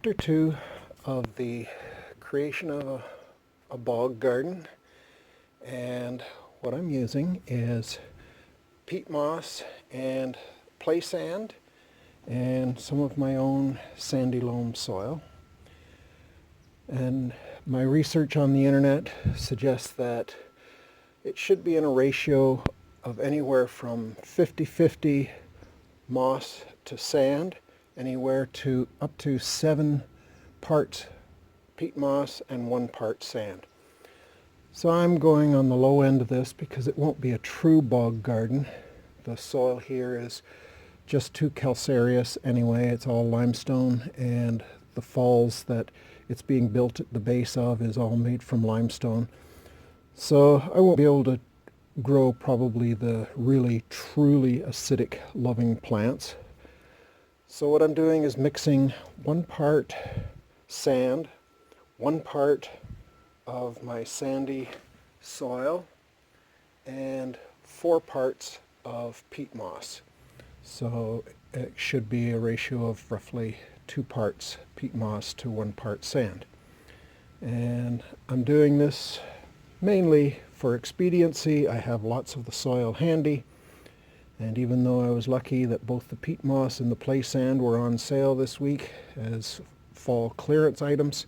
chapter 2 of the creation of a bog garden, and what I'm using is peat moss and play sand and some of my own sandy loam soil. And my research on the internet suggests that it should be in a ratio of anywhere from 50-50 moss to sand, anywhere to up to 7 parts peat moss and 1 part sand. So I'm going on the low end of this because it won't be a true bog garden. The soil here is just too calcareous anyway. It's all limestone, and the falls that it's being built at the base of is all made from limestone. So I won't be able to grow probably the really truly acidic loving plants. So what I'm doing is mixing 1 part sand, 1 part of my sandy soil, and 4 parts of peat moss. So it should be a ratio of roughly 2 parts peat moss to 1 part sand. And I'm doing this mainly for expediency. I have lots of the soil handy, and even though I was lucky that both the peat moss and the play sand were on sale this week as fall clearance items,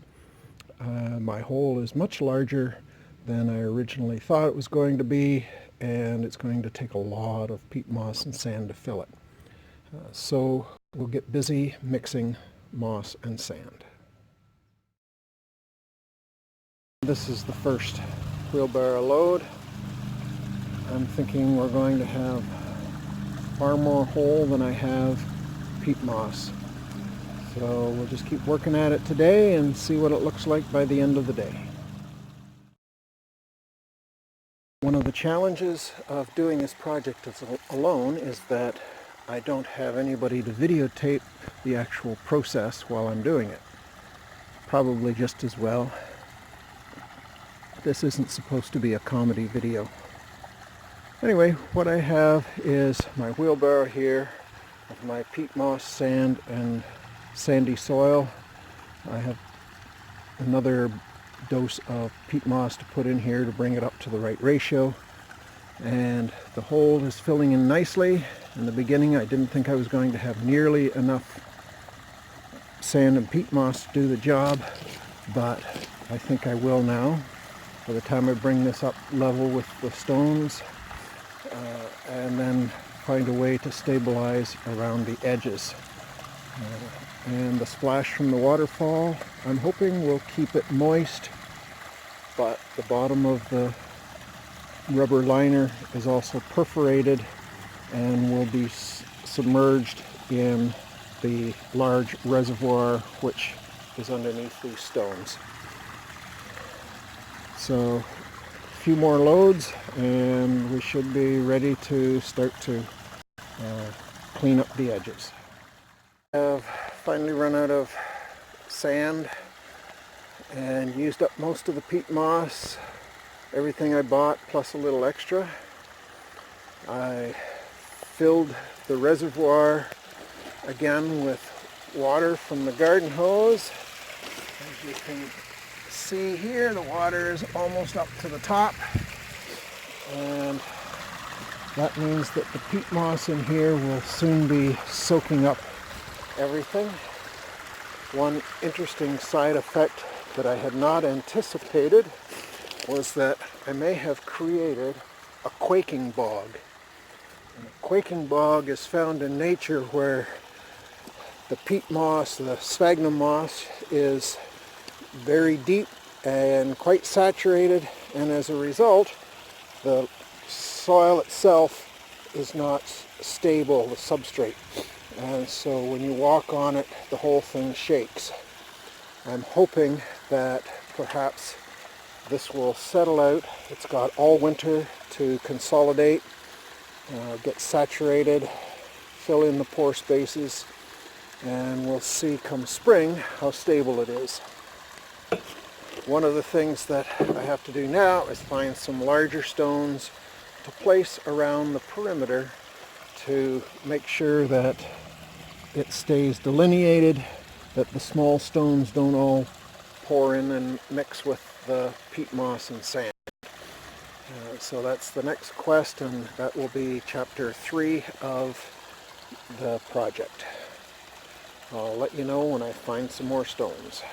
my hole is much larger than I originally thought it was going to be, and it's going to take a lot of peat moss and sand to fill it. So we'll get busy mixing moss and sand. This is the first wheelbarrow load. I'm thinking we're going to have far more hole than I have peat moss. So we'll just keep working at it today and see what it looks like by the end of the day. One of the challenges of doing this project alone is that I don't have anybody to videotape the actual process while I'm doing it. Probably just as well. This isn't supposed to be a comedy video. Anyway, what I have is my wheelbarrow here with my peat moss, sand, and sandy soil. I have another dose of peat moss to put in here to bring it up to the right ratio. And the hole is filling in nicely. In the beginning, I didn't think I was going to have nearly enough sand and peat moss to do the job, but I think I will now. By the time I bring this up level with the stones, and then find a way to stabilize around the edges. And the splash from the waterfall, I'm hoping will keep it moist, but the bottom of the rubber liner is also perforated and will be submerged in the large reservoir which is underneath these stones. So a few more loads and we should be ready to start to clean up the edges. I've finally run out of sand and used up most of the peat moss, everything I bought plus a little extra. I filled the reservoir again with water from the garden hose. As you can see here, the water is almost up to the top, and that means that the peat moss in here will soon be soaking up everything. One interesting side effect that I had not anticipated was that I may have created a quaking bog. And a quaking bog is found in nature where the peat moss, the sphagnum moss, is very deep and quite saturated, and as a result the soil itself is not stable, the substrate, and so when you walk on it the whole thing shakes. I'm hoping that perhaps this will settle out. It's got all winter to consolidate, get saturated, fill in the pore spaces, and we'll see come spring how stable it is. One of the things that I have to do now is find some larger stones to place around the perimeter to make sure that it stays delineated that the small stones don't all pour in and mix with the peat moss and sand. So that's the next quest, and that will be chapter 3 of the project. I'll let you know when I find some more stones.